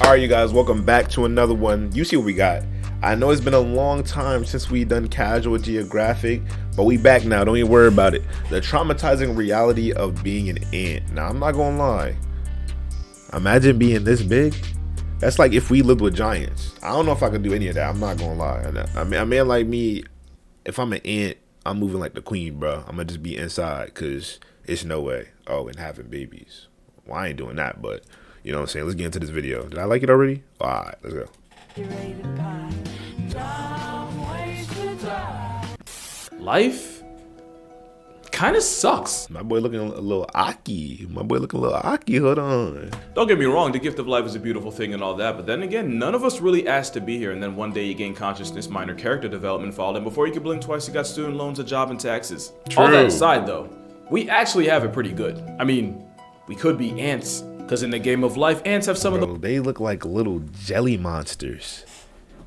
Alright, you guys, welcome back to another one. You see what we got. I know it's been a long time since we done casual geographic, but we back now. Don't even worry about it. The traumatizing reality of being an ant. Now, I'm not gonna lie. Imagine being this big. That's like if we lived with giants. I don't know if I could do any of that. I'm not gonna lie. I mean, like me, if I'm an ant, I'm moving like the queen, bro. I'm gonna just be inside because it's no way. Oh, and having babies. Well, I ain't doing that, but you know what I'm saying? Let's get into this video. Did I like it already? All right, let's go. Life kind of sucks. My boy looking a little Aki. Hold on. Don't get me wrong, the gift of life is a beautiful thing and all that, but then again, none of us really asked to be here, and then one day you gain consciousness, minor character development followed, and before you could blink twice, you got student loans, a job, and taxes. True. All that aside though, we actually have it pretty good. I mean, we could be ants, because in the game of life, ants have some of the— They look like little jelly monsters.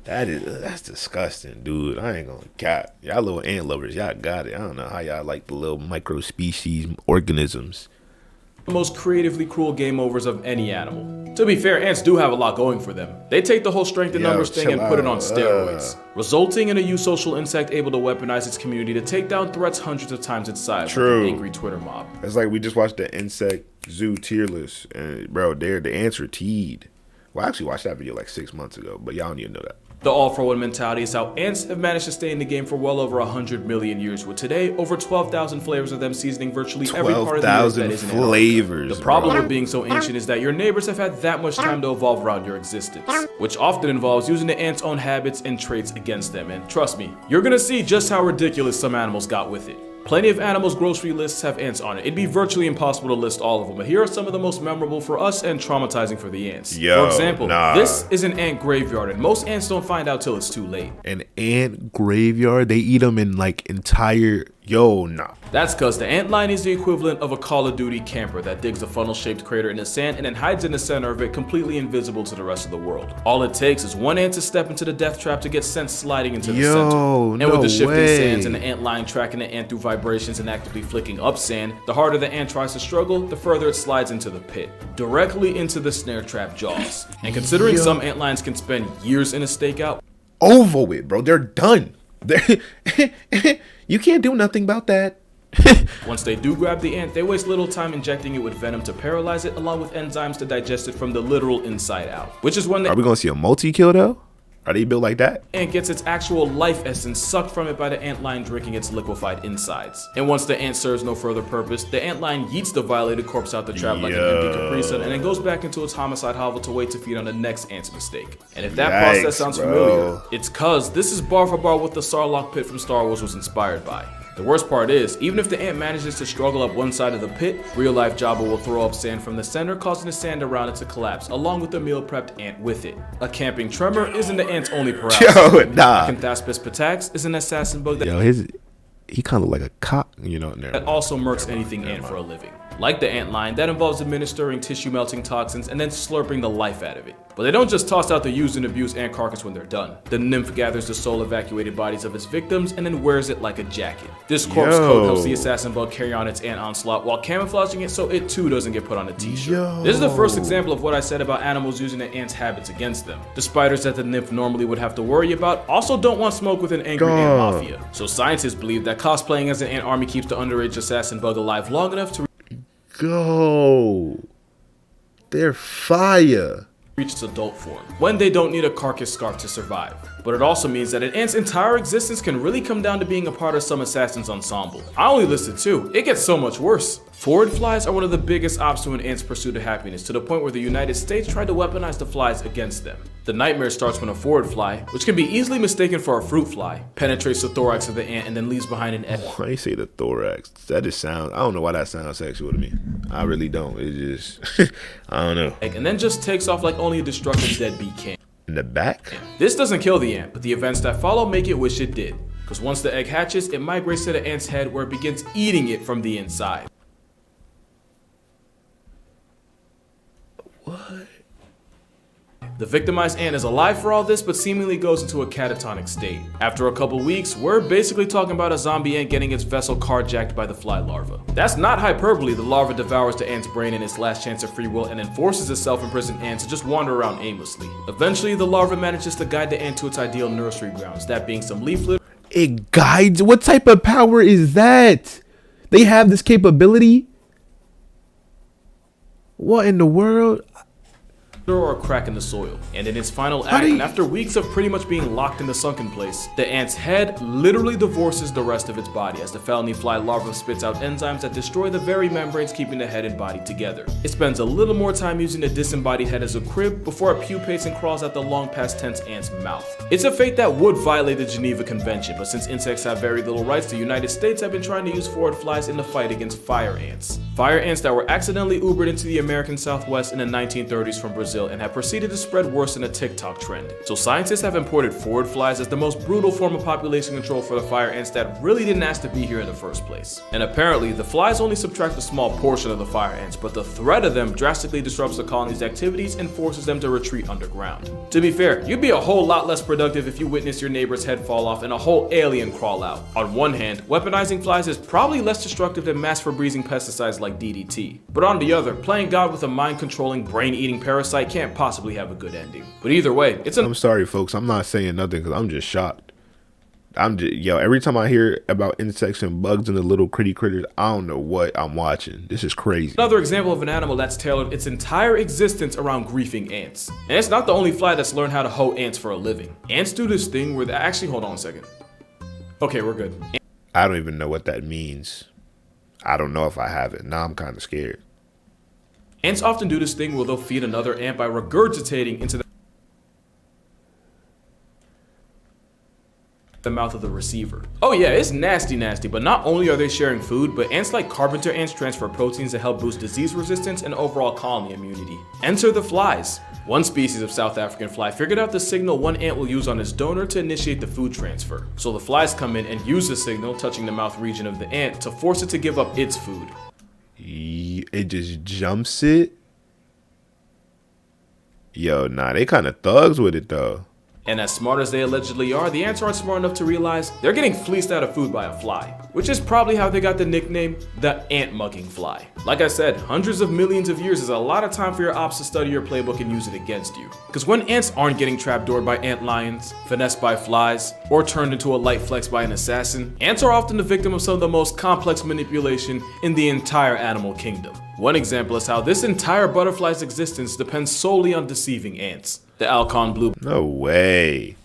That's disgusting, dude. I ain't gonna cap. Y'all little ant lovers, y'all got it. I don't know how y'all like the little micro species organisms. most creatively cruel game overs of any animal. To be fair, ants do have a lot going for them. They take the whole strength in numbers thing and put it on steroids, resulting in a social insect able to weaponize its community to take down threats hundreds of times its size. True. Like an angry Twitter mob. It's like we just watched the insect zoo tier list, and bro, the ants are teed. Well, I actually watched that video like 6 months ago, but y'all don't even know that. The all-for-one mentality is how ants have managed to stay in the game for well over 100 million years, with today over 12,000 flavors of them seasoning virtually every part of the earth that isn't flavors. The problem with being so ancient is that your neighbors have had that much time to evolve around your existence, which often involves using the ants' own habits and traits against them, and trust me, you're gonna see just how ridiculous some animals got with it. Plenty of animals' grocery lists have ants on it. It'd be virtually impossible to list all of them, but here are some of the most memorable for us and traumatizing for the ants. For example, this is an ant graveyard, and most ants don't find out till it's too late. An ant graveyard? They eat them in like entire... That's because the ant line is the equivalent of a Call of Duty camper that digs a funnel-shaped crater in the sand and then hides in the center of it, completely invisible to the rest of the world. All it takes is one ant to step into the death trap to get sent sliding into the center. And with the shifting sands and the ant line tracking the ant through vibrations and actively flicking up sand, the harder the ant tries to struggle, the further it slides into the pit, directly into the snare trap jaws. And considering some ant lines can spend years in a stakeout, over with, bro. They're done. You can't do nothing about that. Once they do grab the ant, they waste little time injecting it with venom to paralyze it, along with enzymes to digest it from the literal inside out. Which is when the— Are we gonna see a multi-kill though? Are they built like that? Ant gets its actual life essence sucked from it by the ant lion drinking its liquefied insides. And once the ant serves no further purpose, the ant lion yeets the violated corpse out the trap like an empty Capri Sun, and then goes back into its homicide hovel to wait to feed on the next ant's mistake. And if that process sounds familiar, it's cause this is bar for bar what the Sarlacc pit from Star Wars was inspired by. The worst part is, even if the ant manages to struggle up one side of the pit, real-life Jabba will throw up sand from the center, causing the sand around it to collapse, along with the meal-prepped ant with it. A camping tremor isn't the ant's only paralysis. Acanthaspis patax is an assassin bug that— he kind of like a cock, you know. That also murks anything ant for a living. Like the ant lion, that involves administering tissue-melting toxins and then slurping the life out of it. But they don't just toss out the used and abused ant carcass when they're done. The nymph gathers the soul-evacuated bodies of its victims and then wears it like a jacket. This corpse coat helps the assassin bug carry on its ant onslaught while camouflaging it so it too doesn't get put on a t-shirt. This is the first example of what I said about animals using the ant's habits against them. The spiders that the nymph normally would have to worry about also don't want smoke with an angry ant mafia. So scientists believe that cosplaying as an ant army keeps the underage assassin bug alive long enough to they're fire. Reach its adult form, when they don't need a carcass scarf to survive. But it also means that an ant's entire existence can really come down to being a part of some assassin's ensemble. I only listed 2, it gets so much worse. Forward flies are one of the biggest obstacles to an ant's pursuit of happiness, to the point where the United States tried to weaponize the flies against them. The nightmare starts when a forward fly, which can be easily mistaken for a fruit fly, penetrates the thorax of the ant and then leaves behind an egg. Why you say the thorax? That just sounds, I don't know why that sounds sexual to me. I really don't. It just, I don't know. And then just takes off like only a destructive deadbeat can. In the back? This doesn't kill the ant, but the events that follow make it wish it did. Because once the egg hatches, it migrates to the ant's head where it begins eating it from the inside. What? The victimized ant is alive for all this, but seemingly goes into a catatonic state. After a couple weeks, we're basically talking about a zombie ant getting its vessel carjacked by the fly larva. That's not hyperbole. The larva devours the ant's brain in its last chance of free will and then forces its self-imprisoned ant to just wander around aimlessly. Eventually, the larva manages to guide the ant to its ideal nursery grounds, that being some leaflet. It guides? What type of power is that? They have this capability? What in the world? Or a crack in the soil. And in its final act, and after weeks of pretty much being locked in the sunken place, the ant's head literally divorces the rest of its body as the felony fly larva spits out enzymes that destroy the very membranes keeping the head and body together. It spends a little more time using the disembodied head as a crib before it pupates and crawls out the long past tense ant's mouth. It's a fate that would violate the Geneva Convention, but since insects have very little rights, the United States have been trying to use phorid flies in the fight against fire ants. Fire ants that were accidentally Ubered into the American Southwest in the 1930s from Brazil and have proceeded to spread worse than a TikTok trend. So scientists have imported phorid flies as the most brutal form of population control for the fire ants that really didn't ask to be here in the first place. And apparently, the flies only subtract a small portion of the fire ants, but the threat of them drastically disrupts the colony's activities and forces them to retreat underground. To be fair, you'd be a whole lot less productive if you witnessed your neighbor's head fall off and a whole alien crawl out. On one hand, weaponizing flies is probably less destructive than mass Febrezing pesticides like DDT. But on the other, playing God with a mind-controlling, brain-eating parasite can't possibly have a good ending. But either way, I'm sorry, folks. I'm not saying nothing because I'm just shocked. Every time I hear about insects and bugs and the little critters, I don't know what I'm watching. This is crazy. Another example of an animal that's tailored its entire existence around griefing ants. And it's not the only fly that's learned how to hoe ants for a living. Ants do this thing where hold on a second. Okay, we're good. I don't even know what that means. I don't know if I have it. Now I'm kind of scared. Ants often do this thing where they'll feed another ant by regurgitating into the mouth of the receiver. Oh yeah, it's nasty, but not only are they sharing food, but ants like carpenter ants transfer proteins that help boost disease resistance and overall colony immunity. Enter the flies. One species of South African fly figured out the signal one ant will use on its donor to initiate the food transfer. So the flies come in and use the signal, touching the mouth region of the ant, to force it to give up its food. It just jumps it? Yo, nah, they kind of thugs with it though. And as smart as they allegedly are, the ants aren't smart enough to realize they're getting fleeced out of food by a fly, which is probably how they got the nickname the ant-mugging fly. Like I said, hundreds of millions of years is a lot of time for your ops to study your playbook and use it against you. Because when ants aren't getting trapdoored by ant lions, finessed by flies, or turned into a light flex by an assassin, ants are often the victim of some of the most complex manipulation in the entire animal kingdom. One example is how this entire butterfly's existence depends solely on deceiving ants. The Alcon blue no way.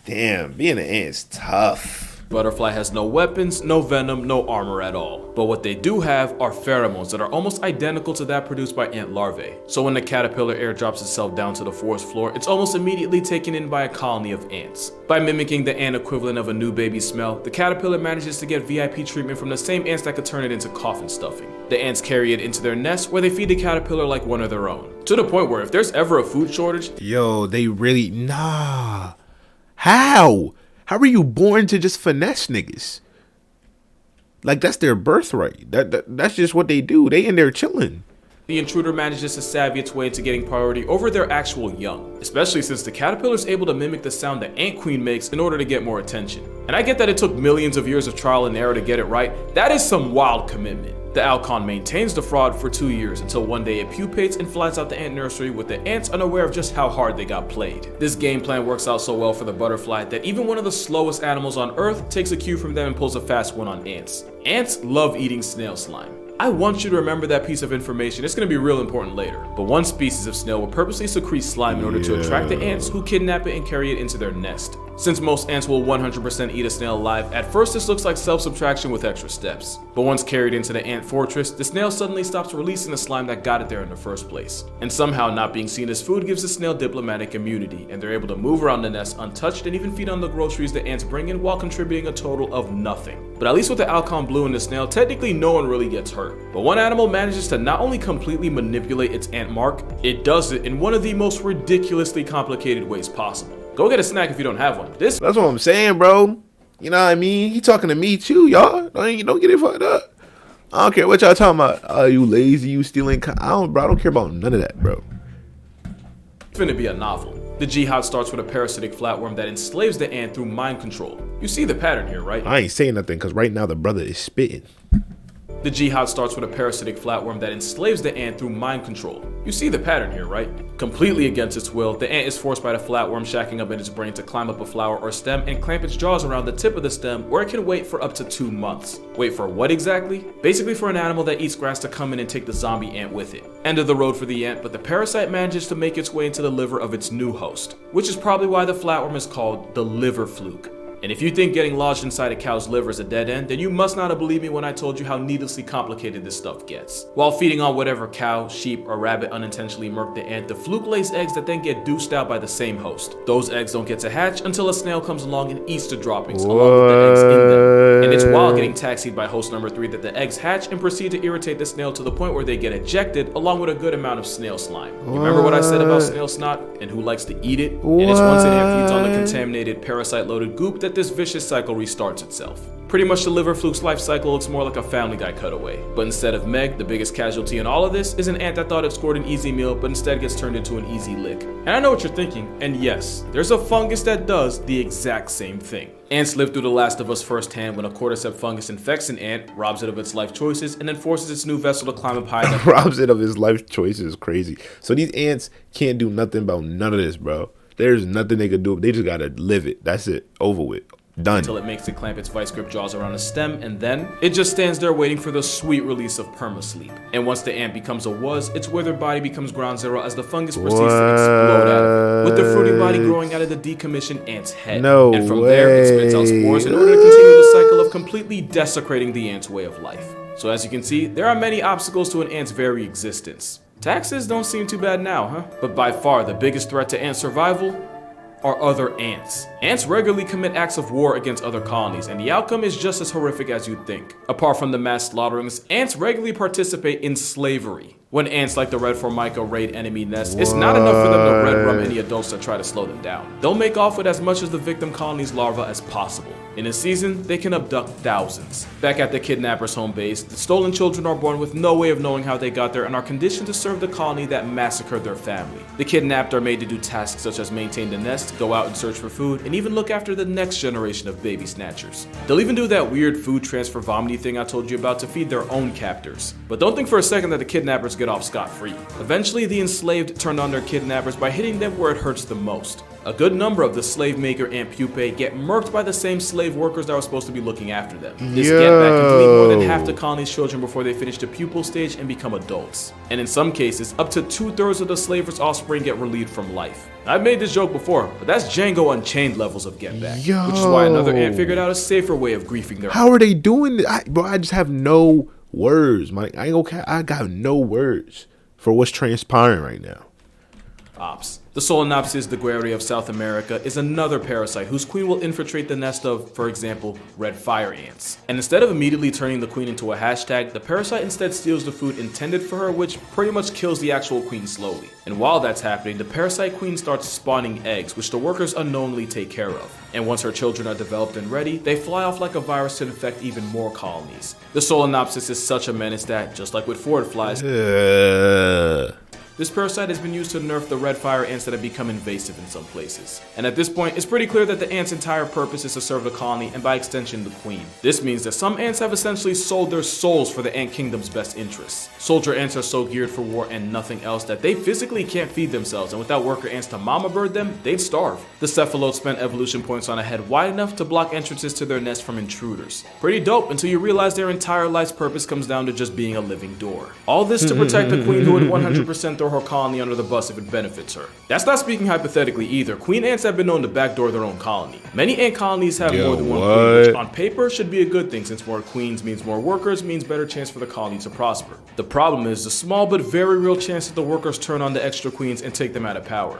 Damn, being an ant's tough. Butterfly has no weapons, no venom, no armor at all. But what they do have are pheromones that are almost identical to that produced by ant larvae. So when the caterpillar airdrops itself down to the forest floor, it's almost immediately taken in by a colony of ants. By mimicking the ant equivalent of a new baby smell, the caterpillar manages to get VIP treatment from the same ants that could turn it into coffin stuffing. The ants carry it into their nest where they feed the caterpillar like one of their own. To the point where if there's ever a food shortage, yo, they really, nah. How? How are you born to just finesse niggas? Like, that's their birthright. That's just what they do. They in there chilling. The intruder manages to savvy its way into getting priority over their actual young, especially since the caterpillar is able to mimic the sound the ant queen makes in order to get more attention. And I get that it took millions of years of trial and error to get it right. That is some wild commitment. The Alcon maintains the fraud for 2 years until one day it pupates and flies out the ant nursery with the ants unaware of just how hard they got played. This game plan works out so well for the butterfly that even one of the slowest animals on Earth takes a cue from them and pulls a fast one on ants. Ants love eating snail slime. I want you to remember that piece of information. It's going to be real important later. But one species of snail will purposely secrete slime in order to attract the ants who kidnap it and carry it into their nest. Since most ants will 100% eat a snail alive, at first this looks like self-subtraction with extra steps. But once carried into the ant fortress, the snail suddenly stops releasing the slime that got it there in the first place. And somehow not being seen as food gives the snail diplomatic immunity, and they're able to move around the nest untouched and even feed on the groceries the ants bring in while contributing a total of nothing. But at least with the Alcon blue and the snail, technically no one really gets hurt. But one animal manages to not only completely manipulate its ant mark, it does it in one of the most ridiculously complicated ways possible. Go get a snack if you don't have one. That's what I'm saying, bro. You know what I mean? He talking to me too, y'all. Don't get it fucked up. I don't care what y'all talking about. Oh, you lazy, you stealing. I don't care about none of that, bro. It's finna be a novel. The jihad starts with a parasitic flatworm that enslaves the ant through mind control. You see the pattern here, right? I ain't saying nothing because right now the brother is spitting. The jihad starts with a parasitic flatworm that enslaves the ant through mind control. You see the pattern here, right? Completely against its will, the ant is forced by the flatworm shacking up in its brain to climb up a flower or stem and clamp its jaws around the tip of the stem, where it can wait for up to 2 months. Wait for what exactly? Basically for an animal that eats grass to come in and take the zombie ant with it. End of the road for the ant, but the parasite manages to make its way into the liver of its new host, which is probably why the flatworm is called the liver fluke. And if you think getting lodged inside a cow's liver is a dead end, then you must not have believed me when I told you how needlessly complicated this stuff gets. While feeding on whatever cow, sheep, or rabbit unintentionally murked the ant, the fluke lays eggs that then get deuced out by the same host. Those eggs don't get to hatch until a snail comes along and eats the droppings along with the eggs in them. And it's while getting taxied by host number 3 that the eggs hatch and proceed to irritate the snail to the point where they get ejected along with a good amount of snail slime. You remember what I said about snail snot and who likes to eat it? And it's once an ant feeds on the contaminated, parasite-loaded goop that this vicious cycle restarts itself. Pretty much the liver fluke's life cycle looks more like a Family Guy cutaway. But instead of Meg, the biggest casualty in all of this is an ant that thought it scored an easy meal but instead gets turned into an easy lick. And I know what you're thinking, and yes, there's a fungus that does the exact same thing. Ants live through The Last of Us firsthand when a cordyceps fungus infects an ant, robs it of its life choices, and then forces its new vessel to climb up high. Robs it of his life choices is crazy. So these ants can't do nothing about none of this, bro. There's nothing they could do. They just gotta live it. That's it. Over with. Done. Until it makes it clamp its vice grip jaws around a stem, and then it just stands there waiting for the sweet release of perma-sleep. And once the ant becomes a was, its withered body becomes ground zero as the fungus proceeds to explode out of it, with the fruity body growing out of the decommissioned ant's head. And from there, it spits out spores in order to continue the cycle of completely desecrating the ant's way of life. So as you can see, there are many obstacles to an ant's very existence. Taxes don't seem too bad now, huh? But by far, the biggest threat to ant survival are other ants. Ants regularly commit acts of war against other colonies, and the outcome is just as horrific as you'd think. Apart from the mass slaughterings, ants regularly participate in slavery. When ants like the red formica raid enemy nests, it's not enough for them to red rum any adults that try to slow them down. They'll make off with as much of the victim colony's larvae as possible. In a season, they can abduct thousands. Back at the kidnapper's home base, the stolen children are born with no way of knowing how they got there and are conditioned to serve the colony that massacred their family. The kidnapped are made to do tasks such as maintain the nest, go out and search for food, and even look after the next generation of baby snatchers. They'll even do that weird food transfer vomiting thing I told you about to feed their own captors. But don't think for a second that the kidnappers get off scot-free. Eventually, the enslaved turn on their kidnappers by hitting them where it hurts the most. A good number of the slave maker ant pupae get murked by the same slave workers that were supposed to be looking after them. This getback can delete more than half the colony's children before they finish the pupal stage and become adults. And in some cases, up to 2/3 of the slavers' offspring get relieved from life. I've made this joke before, but that's Django Unchained levels of get back, which is why another ant figured out a safer way of griefing their How are they doing this? I just have no words, Mike. I ain't okay. I got no words for what's transpiring right now. Ops. The Solenopsis daguerreae of South America is another parasite whose queen will infiltrate the nest of, for example, red fire ants. And instead of immediately turning the queen into a hashtag, the parasite instead steals the food intended for her, which pretty much kills the actual queen slowly. And while that's happening, the parasite queen starts spawning eggs, which the workers unknowingly take care of. And once her children are developed and ready, they fly off like a virus to infect even more colonies. The Solenopsis is such a menace that, just like with Ford flies, this parasite has been used to nerf the red fire ants that have become invasive in some places. And at this point, it's pretty clear that the ants' entire purpose is to serve the colony and by extension the queen. This means that some ants have essentially sold their souls for the ant kingdom's best interests. Soldier ants are so geared for war and nothing else that they physically can't feed themselves, and without worker ants to mama bird them, they'd starve. The cephalotes spent evolution points on a head wide enough to block entrances to their nest from intruders. Pretty dope until you realize their entire life's purpose comes down to just being a living door. All this to protect the queen who would 100% throw her colony under the bus if it benefits her. That's not speaking hypothetically either. Queen ants have been known to backdoor their own colony. Many ant colonies have more than one queen, which on paper should be a good thing since more queens means more workers means better chance for the colony to prosper. The problem is the small but very real chance that the workers turn on the extra queens and take them out of power.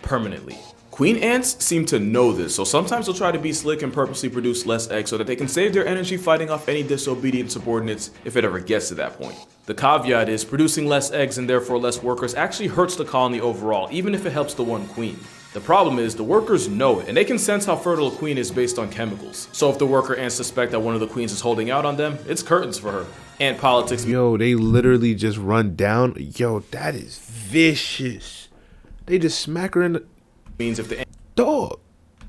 Permanently. Queen ants seem to know this, so sometimes they'll try to be slick and purposely produce less eggs so that they can save their energy fighting off any disobedient subordinates if it ever gets to that point. The caveat is producing less eggs and therefore less workers actually hurts the colony overall, even if it helps the one queen. The problem is the workers know it, and they can sense how fertile a queen is based on chemicals. So if the worker ants suspect that one of the queens is holding out on them, it's curtains for her. Ant politics. Yo, they literally just run down. Yo, that is vicious. They just smack her in the... means if the Dog.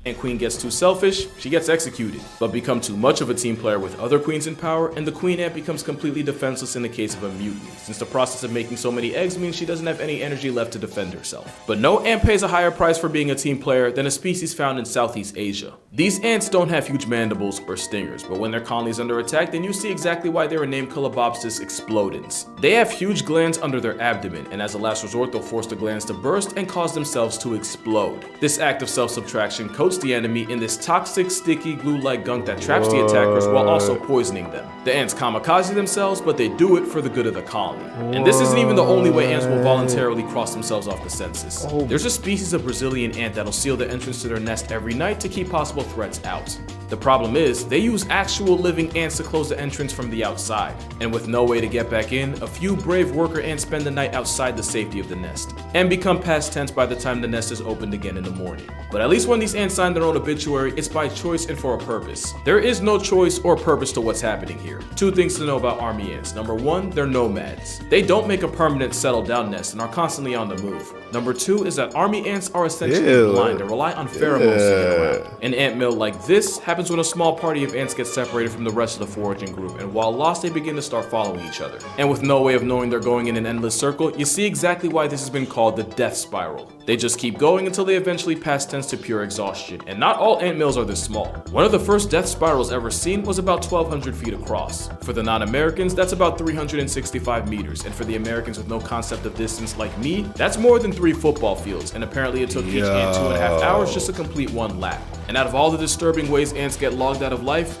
Ant Queen gets too selfish, she gets executed, but become too much of a team player with other queens in power, and the queen ant becomes completely defenseless in the case of a mutiny, since the process of making so many eggs means she doesn't have any energy left to defend herself. But no ant pays a higher price for being a team player than a species found in Southeast Asia. These ants don't have huge mandibles or stingers, but when their colony is under attack, then you see exactly why they were named Colobopsis explodens. They have huge glands under their abdomen, and as a last resort, they'll force the glands to burst and cause themselves to explode. This act of self-subtraction coats the enemy in this toxic, sticky, glue-like gunk that traps the attackers while also poisoning them. The ants kamikaze themselves, but they do it for the good of the colony. And this isn't even the only way ants will voluntarily cross themselves off the census. There's a species of Brazilian ant that'll seal the entrance to their nest every night to keep possible threats out. The problem is, they use actual living ants to close the entrance from the outside. And with no way to get back in, a few brave worker ants spend the night outside the safety of the nest, and become past tense by the time the nest is opened again in the morning. But at least when these ants sign their own obituary, it's by choice and for a purpose. There is no choice or purpose to what's happening here. Two things to know about army ants. Number one, they're nomads. They don't make a permanent settled down nest and are constantly on the move. Number two is that army ants are essentially blind and rely on pheromones to get around. An ant mill like this happens when a small party of ants gets separated from the rest of the foraging group, and while lost, they begin to start following each other. And with no way of knowing they're going in an endless circle, you see exactly why this has been called the death spiral. They just keep going until they eventually pass tense to pure exhaustion, and not all ant mills are this small. One of the first death spirals ever seen was about 1,200 feet across. For the non-Americans, that's about 365 meters, and for the Americans with no concept of distance like me, that's more than 3 football fields, and apparently it took each ant 2.5 hours just to complete one lap. And out of all the disturbing ways ants get logged out of life,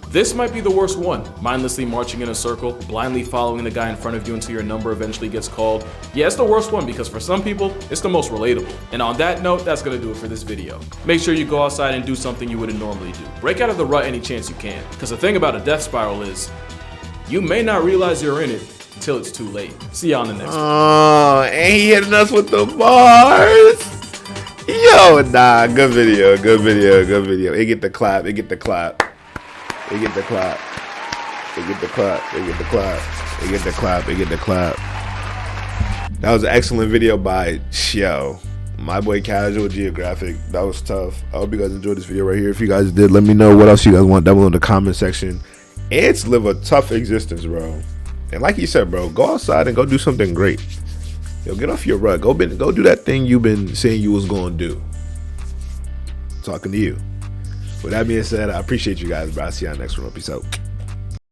this might be the worst one. Mindlessly marching in a circle, blindly following the guy in front of you until your number eventually gets called. Yeah, it's the worst one because for some people, it's the most relatable. And on that note, that's gonna do it for this video. Make sure you go outside and do something you wouldn't normally do. Break out of the rut any chance you can. Because the thing about a death spiral is, you may not realize you're in it until it's too late. See you on the next one. Oh, and he hitting us with the bars. Yo, nah, good video, good video, good video. It get the clap, it get the clap. It get the clap. It get the clap. It get the clap. It get the clap. It get the clap. That was an excellent video by my boy Casual Geographic. That was tough. I hope you guys enjoyed this video right here. If you guys did, let me know what else you guys want down below in the comment section. Ants live a tough existence, bro. And like he said, bro, go outside and go do something great. Yo, get off your rut. Go do that thing you've been saying you was gonna do. Talking to you. With that being said, I appreciate you guys, bro. I'll see y'all next one. Peace out.